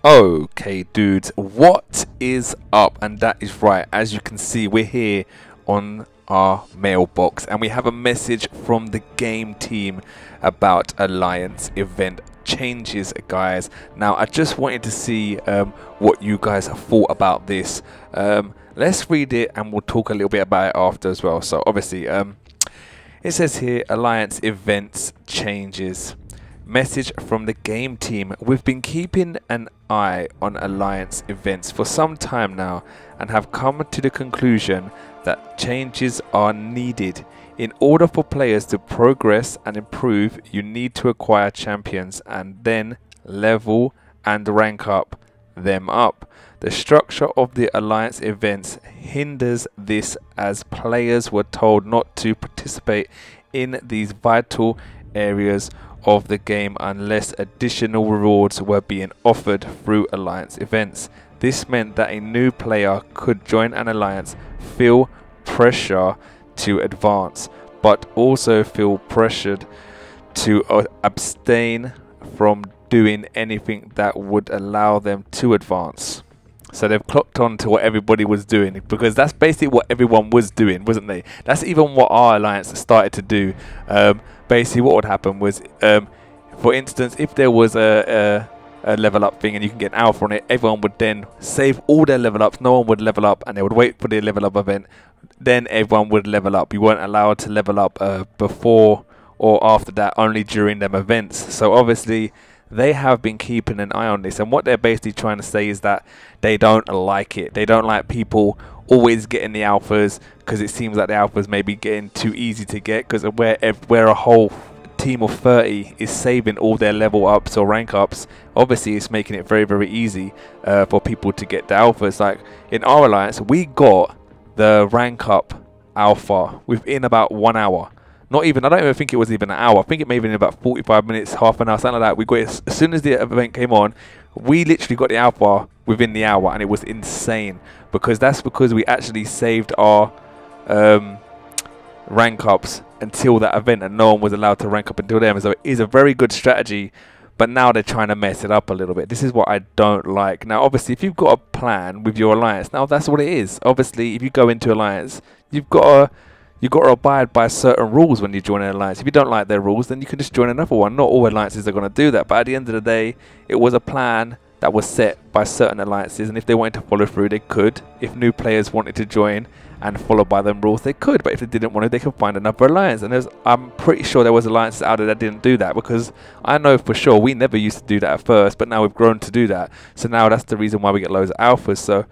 Okay, dudes, what is up? And that is right, as you can see, we're here on our mailbox and we have a message from the game team about Alliance event changes, guys. Now, I just wanted to see what you guys have thought about this. Let's read it and we'll talk a little bit about it after as well. So, obviously, it says here, Alliance events changes. Message from the game team. We've been keeping an eye on Alliance events for some time now and have come to the conclusion that changes are needed. In order for players to progress and improve, you need to acquire champions and then level and rank them up. The structure of the Alliance events hinders this, as players were told not to participate in these vital areas of the game unless additional rewards were being offered through Alliance events. This meant that a new player could join an Alliance, feel pressure to advance, but also feel pressured to abstain from doing anything that would allow them to advance. So they've clocked on to what everybody was doing, because that's basically what everyone was doing, wasn't they? That's even what our Alliance started to do. Basically what would happen was, for instance, if there was a level up thing and you can get an alpha on it, everyone would then save all their level ups, no one would level up, and they would wait for the level up event, then everyone would level up. You weren't allowed to level up before or after that, only during them events. So obviously they have been keeping an eye on this, and what they're basically trying to say is that they don't like it. They don't like people always getting the alphas, because it seems like the alphas may be getting too easy to get, because where a whole team of 30 is saving all their level ups or rank ups, obviously it's making it very, very easy for people to get the alphas. Like in our Alliance, we got the rank up alpha within about 1 hour. Not even, I don't even think it was even an hour. I think it may have been about 45 minutes, half an hour, something like that. We got it as soon as the event came on. We literally got the alpha within the hour, and it was insane, because that's because we actually saved our rank ups until that event, and no one was allowed to rank up until then. So it is a very good strategy, but now they're trying to mess it up a little bit. This is what I don't like. Now, obviously, if you've got a plan with your Alliance, now that's what it is. Obviously, if you go into Alliance, you've got to abide by certain rules when you join an Alliance. If you don't like their rules, then you can just join another one. Not all Alliances are going to do that, but at the end of the day, it was a plan that was set by certain Alliances, and if they wanted to follow through, they could. If new players wanted to join and follow by them rules, they could, but if they didn't want to, they could find another Alliance. And I'm pretty sure there was Alliances out there that didn't do that, because I know for sure we never used to do that at first, but now we've grown to do that. So now that's the reason why we get loads of alphas. So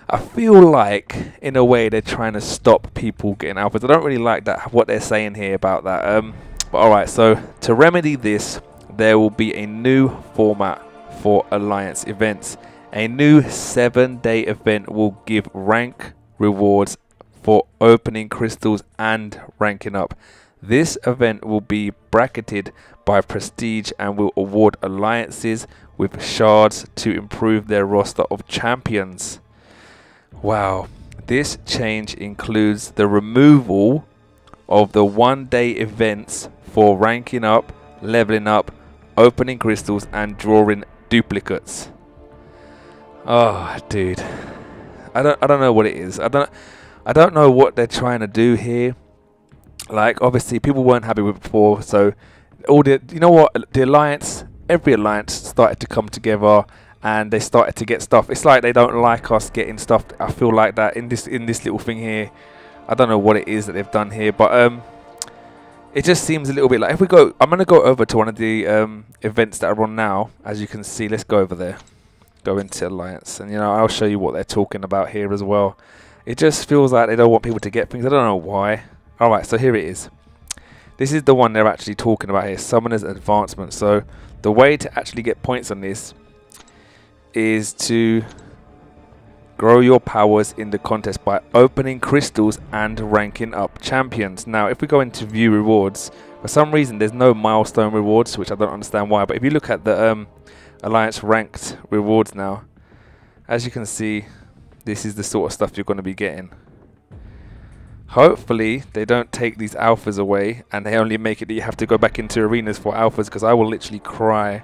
I feel like, in a way, they're trying to stop people getting alphas. I don't really like that, what they're saying here about that. But alright, so to remedy this, there will be a new format for Alliance events. A new 7-day event will give rank rewards for opening crystals and ranking up. This event will be bracketed by prestige and will award Alliances with shards to improve their roster of champions. Wow, this change includes the removal of the 1-day events for ranking up, leveling up, opening crystals and drawing duplicates. Oh, dude, I don't know what it is. I don't know what they're trying to do here. Like, obviously people weren't happy with it before, so you know what, the Alliance, every Alliance started to come together and they started to get stuff. It's like they don't like us getting stuff. I feel like that in this little thing here. I don't know what it is that they've done here, but it just seems a little bit like, if we go, I'm gonna go over to one of the events that are on now. As you can see, let's go over there, go into Alliance, and I'll show you what they're talking about here as well. It just feels like they don't want people to get things. I don't know why. Alright, so here it is. This is the one they're actually talking about here, Summoner's Advancement. So the way to actually get points on this is to grow your powers in the contest by opening crystals and ranking up champions. Now, if we go into view rewards, for some reason there's no milestone rewards, which I don't understand why. But if you look at the Alliance ranked rewards now, as you can see, this is the sort of stuff you're going to be getting. Hopefully they don't take these alphas away and they only make it that you have to go back into arenas for alphas, because I will literally cry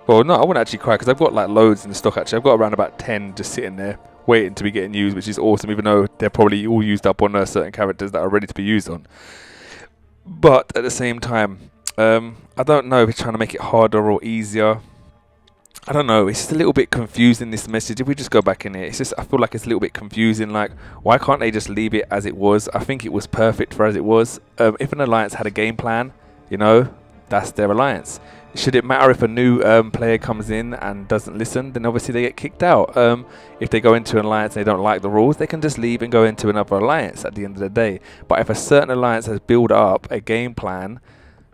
Well, no, I wouldn't actually cry because I've got like loads in stock actually. I've got around about 10 just sitting there waiting to be getting used, which is awesome, even though they're probably all used up on certain characters that are ready to be used on. But at the same time, I don't know if it's trying to make it harder or easier. I don't know, it's just a little bit confusing, this message. If we just go back in here, it's just, I feel like it's a little bit confusing. Like, why can't they just leave it as it was? I think it was perfect for as it was. If an alliance had a game plan, you know, that's their alliance. Should it matter if a new player comes in and doesn't listen? Then obviously they get kicked out. If they go into an alliance and they don't like the rules, they can just leave and go into another alliance at the end of the day. But if a certain alliance has built up a game plan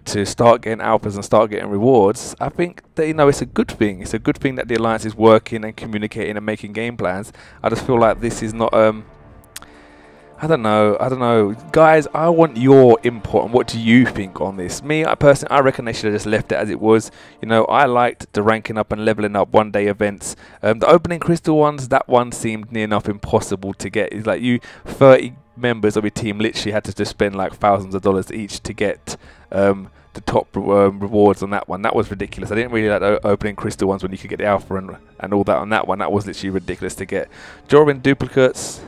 to start getting alphas and start getting rewards, I think that, you know, it's a good thing. It's a good thing that the alliance is working and communicating and making game plans. I just feel like this is not I don't know, guys. I want your input on what do you think on this. Me, I personally, I reckon they should have just left it as it was. You know, I liked the ranking up and leveling up one-day events. The opening crystal ones, that one seemed near enough impossible to get. It's like 30 members of your team literally had to just spend like thousands of dollars each to get the top rewards on that one. That was ridiculous. I didn't really like the opening crystal ones when you could get the alpha and all that on that one. That was literally ridiculous to get. Drawing duplicates,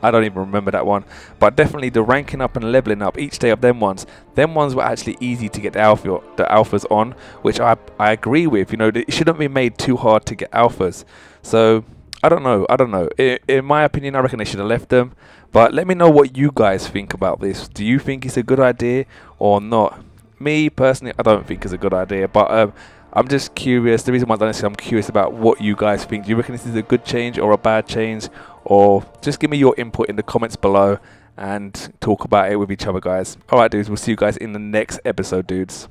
I don't even remember that one. But definitely the ranking up and leveling up each day of them ones were actually easy to get the alphas on, which I agree with. You know, it shouldn't be made too hard to get alphas. So I don't know. In my opinion, I reckon they should have left them. But let me know what you guys think about this. Do you think it's a good idea or not? Me personally, I don't think it's a good idea. But I'm just curious. The reason why I've done this is I'm curious about what you guys think. Do you reckon this is a good change or a bad change? Or just give me your input in the comments below and talk about it with each other, guys. Alright, dudes, we'll see you guys in the next episode, dudes.